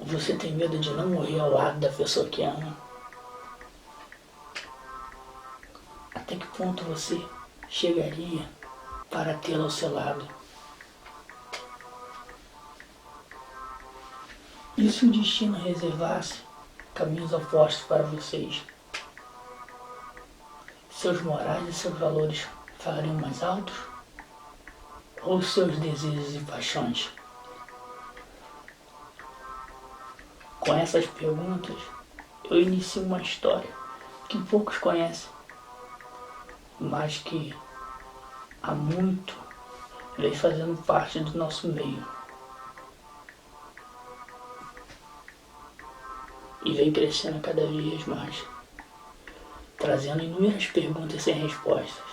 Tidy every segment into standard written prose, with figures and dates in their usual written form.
Você tem medo de não morrer ao lado da pessoa que ama? Até que ponto você chegaria para tê-la ao seu lado? E se o destino reservasse caminhos opostos para vocês? Seus morais e seus valores falariam mais altos? Ou seus desejos e paixões? Com essas perguntas, eu inicio uma história que poucos conhecem, mas que há muito vem fazendo parte do nosso meio. E vem crescendo cada vez mais, trazendo inúmeras perguntas sem respostas.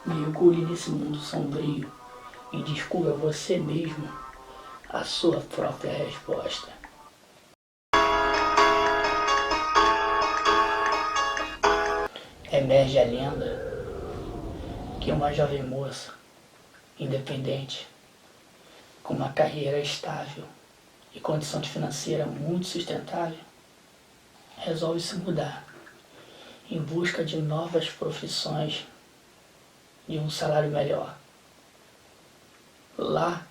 Mergulhe nesse mundo sombrio e descubra você mesmo a sua própria resposta. Emerge a lenda que uma jovem moça, independente, com uma carreira estável e condição financeira muito sustentável, resolve se mudar em busca de novas profissões e um salário melhor. Lá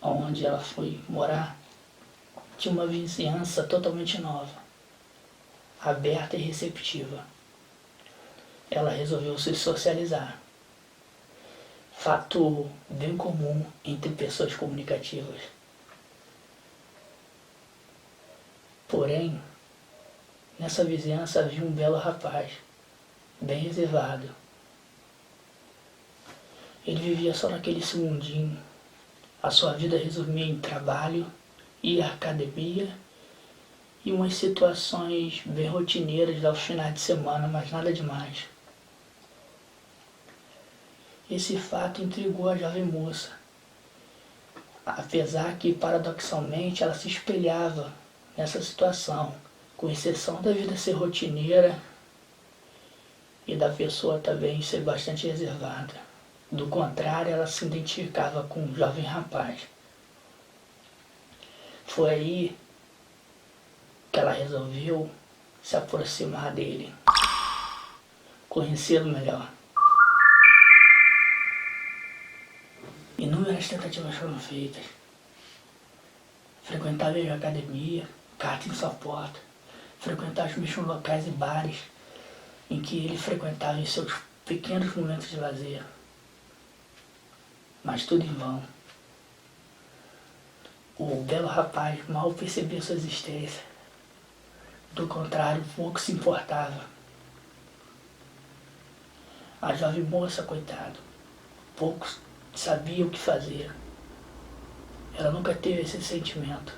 onde ela foi morar, tinha uma vizinhança totalmente nova, aberta e receptiva. Ela resolveu se socializar, fato bem comum entre pessoas comunicativas. Porém, nessa vizinhança havia um belo rapaz, bem reservado. Ele vivia só naquele seu mundinho. A sua vida resumia em trabalho, ir à academia e umas situações bem rotineiras aos finais de semana, mas nada demais. Esse fato intrigou a jovem moça, apesar que, paradoxalmente, ela se espelhava nessa situação, com exceção da vida ser rotineira e da pessoa também ser bastante reservada. Do contrário, ela se identificava com um jovem rapaz. Foi aí que ela resolveu se aproximar dele, conhecê-lo melhor. Inúmeras tentativas foram feitas. Frequentava a academia, carta em sua porta, frequentava os mesmos locais e bares em que ele frequentava em seus pequenos momentos de lazer. Mas tudo em vão. O belo rapaz mal percebeu sua existência. Do contrário, pouco se importava. A jovem moça, coitado, pouco sabia o que fazer. Ela nunca teve esse sentimento.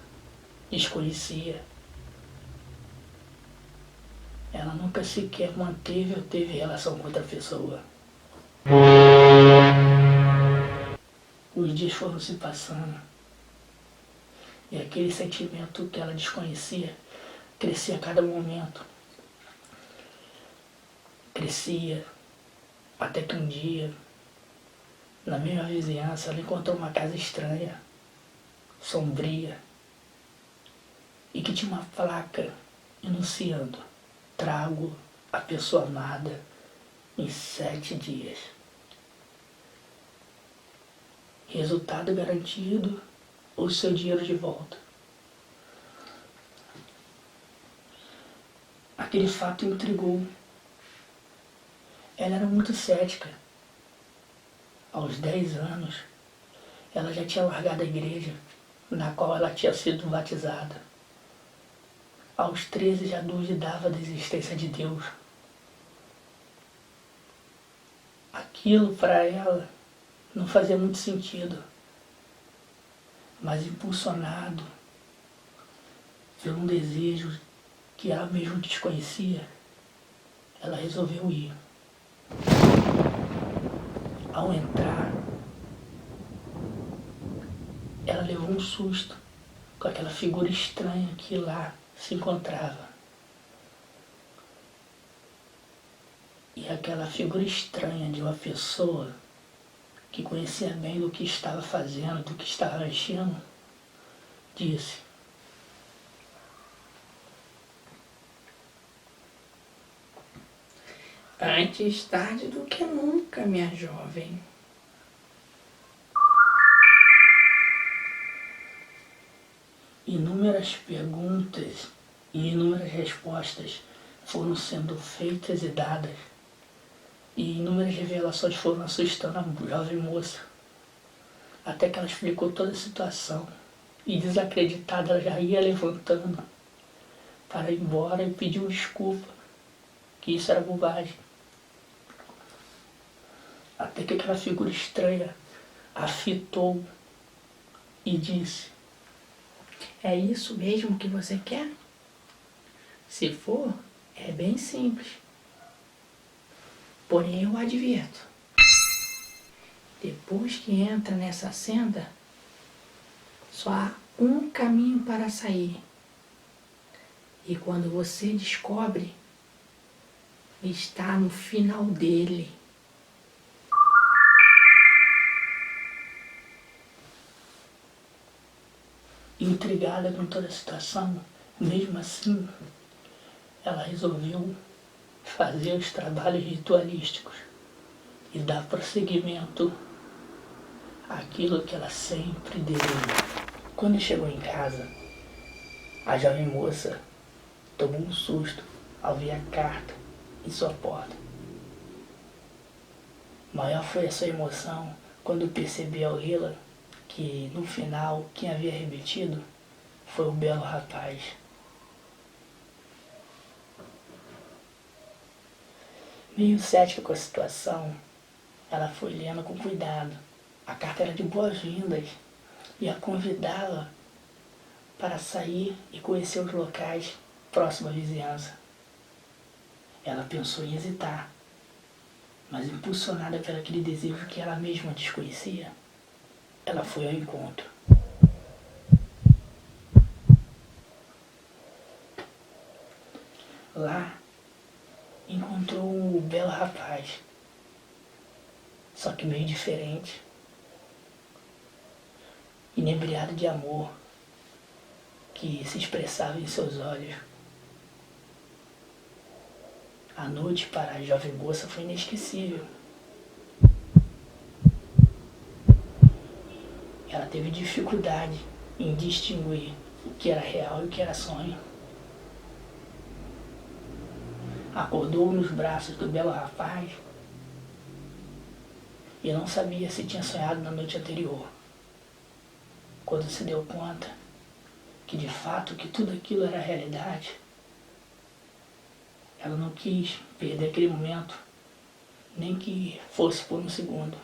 Desconhecia. Ela nunca sequer manteve ou teve relação com outra pessoa. Os dias foram se passando. E aquele sentimento que ela desconhecia crescia a cada momento. Crescia até que um dia, na mesma vizinhança, ela encontrou uma casa estranha, sombria, e que tinha uma placa enunciando: trago a pessoa amada em 7 dias. Resultado garantido, o seu dinheiro de volta. Aquele fato intrigou. Ela era muito cética. Aos 10 anos, ela já tinha largado a igreja na qual ela tinha sido batizada. Aos 13 já duvidava da existência de Deus. Aquilo para ela não fazia muito sentido, mas impulsionado por um desejo que ela mesma desconhecia, ela resolveu ir. Ao entrar, ela levou um susto com aquela figura estranha que lá se encontrava. E aquela figura estranha de uma pessoa que conhecia bem do que estava fazendo, do que estava mexendo, disse: Antes tarde do que nunca, minha jovem. Inúmeras perguntas e inúmeras respostas foram sendo feitas e dadas, e inúmeras revelações foram assustando a jovem moça, até que ela explicou toda a situação, e desacreditada ela já ia levantando para ir embora e pediu desculpa, que isso era bobagem. Até que aquela figura estranha a fitou e disse: É isso mesmo que você quer? Se for, é bem simples. Porém, eu advirto. Depois que entra nessa senda, só há um caminho para sair. E quando você descobre, está no final dele. Intrigada com toda a situação, mesmo assim, ela resolveu fazer os trabalhos ritualísticos e dar prosseguimento àquilo que ela sempre desejou. Quando chegou em casa, a jovem moça tomou um susto ao ver a carta em sua porta. Maior foi a sua emoção quando percebeu ao lê-la que, no final, quem havia remetido foi o belo rapaz. Meio cética com a situação, ela foi lendo com cuidado. A carta era de boas-vindas e a convidava para sair e conhecer os locais próximos à vizinhança. Ela pensou em hesitar, mas impulsionada por aquele desejo que ela mesma desconhecia, ela foi ao encontro. Lá, encontrou um belo rapaz, só que meio diferente, inebriado de amor, que se expressava em seus olhos. A noite para a jovem moça foi inesquecível. Ela teve dificuldade em distinguir o que era real e o que era sonho. Acordou nos braços do belo rapaz e não sabia se tinha sonhado na noite anterior. Quando se deu conta que de fato que tudo aquilo era realidade, ela não quis perder aquele momento, nem que fosse por um segundo.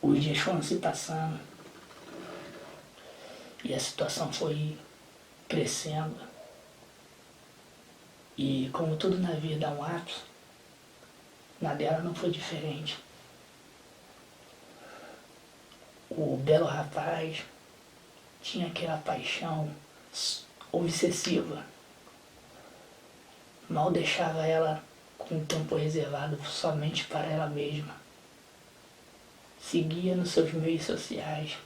Os dias foram se passando e a situação foi crescendo. E como tudo na vida é um ápice, na dela não foi diferente. O belo rapaz tinha aquela paixão obsessiva. Mal deixava ela com o tempo reservado somente para ela mesma. Seguia nos seus meios sociais.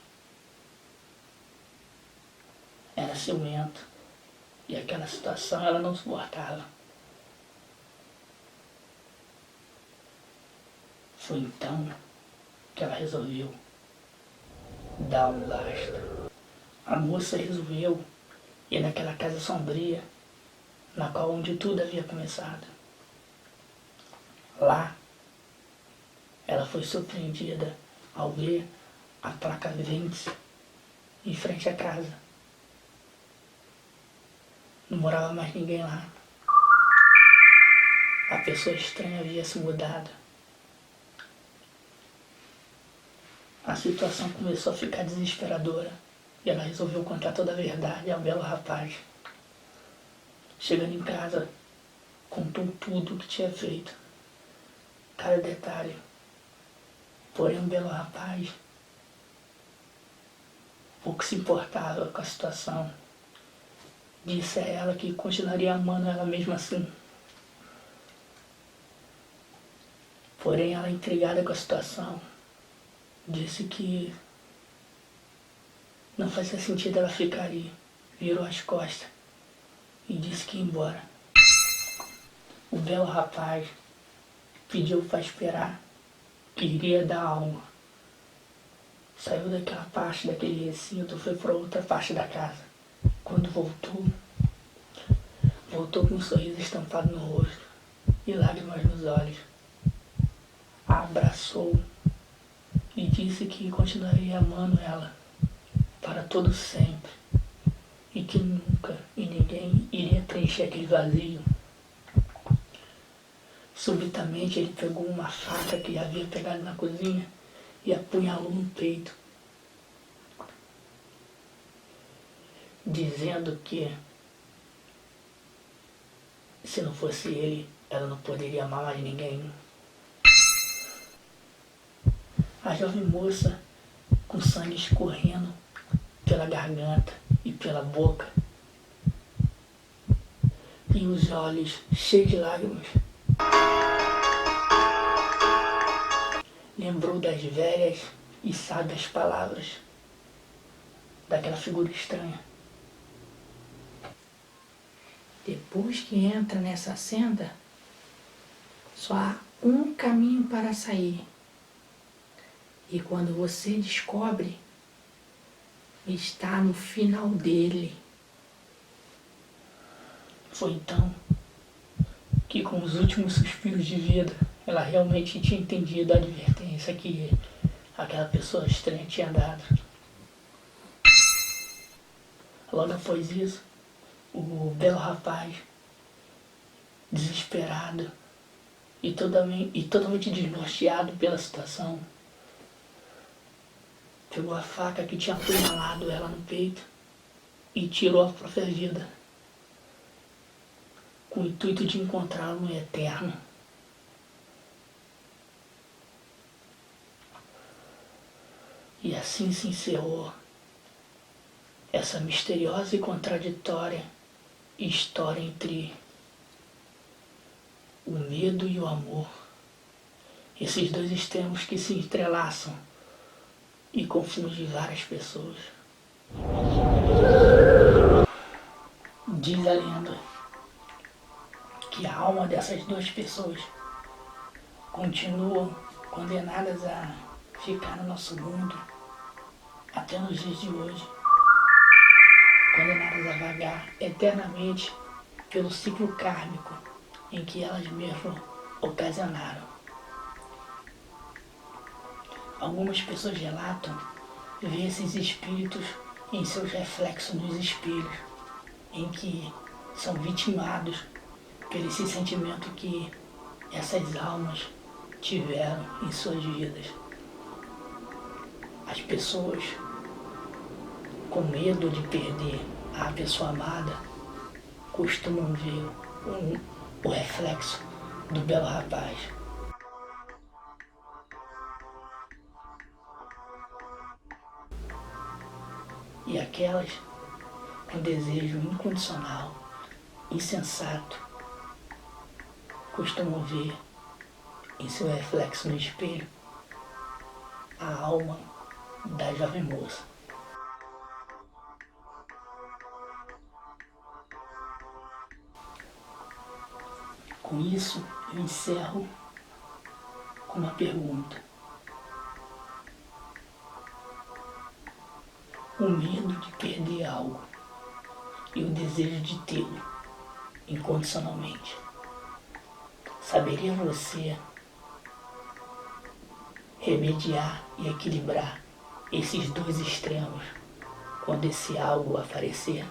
Era ciumento. E aquela situação ela não suportava. Foi então que ela resolveu dar um basta. A moça resolveu ir naquela casa sombria, na qual onde tudo havia começado. Lá, ela foi surpreendida ao ver a placa Ventes em frente à casa. Não morava mais ninguém lá. A pessoa estranha havia se mudado. A situação começou a ficar desesperadora e ela resolveu contar toda a verdade ao belo rapaz. Chegando em casa, contou tudo o que tinha feito, cada detalhe. Porém, o belo rapaz pouco se importava com a situação. Disse a ela que continuaria amando ela mesmo assim. Porém, ela, intrigada com a situação, disse que não fazia sentido ela ficar ali. Virou as costas e disse que ia embora. O belo rapaz pediu para esperar, que iria dar algo. Saiu daquela parte, daquele recinto, foi para outra parte da casa. Quando voltou com um sorriso estampado no rosto e lágrimas nos olhos. A abraçou e disse que continuaria amando ela para todo sempre e que nunca e ninguém iria preencher aquele vazio. Subitamente ele pegou uma faca que havia pegado na cozinha e apunhalou no peito, dizendo que se não fosse ele, ela não poderia amar mais ninguém. A jovem moça, com sangue escorrendo pela garganta e pela boca, e os olhos cheios de lágrimas, lembrou das velhas e sábias palavras daquela figura estranha. Depois que entra nessa senda, só há um caminho para sair. E quando você descobre, está no final dele. Foi então que, com os últimos suspiros de vida, ela realmente tinha entendido a advertência que aquela pessoa estranha tinha dado. Logo após isso, o belo rapaz, desesperado e totalmente desnorteado pela situação, pegou a faca que tinha apunhalado ela no peito e tirou a própria vida, com o intuito de encontrá-lo no eterno. E assim se encerrou essa misteriosa e contraditória história entre o medo e o amor. Esses dois extremos que se entrelaçam e confundem várias pessoas. Diz a lenda que a alma dessas duas pessoas continuam condenadas a ficar no nosso mundo até nos dias de hoje, condenadas a vagar eternamente pelo ciclo kármico em que elas mesmas ocasionaram. Algumas pessoas relatam ver esses espíritos em seus reflexos nos espelhos, em que são vitimados por esse sentimento que essas almas tiveram em suas vidas. As pessoas com medo de perder a pessoa amada costumam ver o reflexo do belo rapaz. E aquelas com desejo incondicional, insensato, costumam ver em seu reflexo no espelho a alma da jovem moça. Com isso, eu encerro com uma pergunta. O medo de perder algo e o desejo de tê-lo incondicionalmente. Saberia você remediar e equilibrar esses dois extremos quando esse algo aparecer?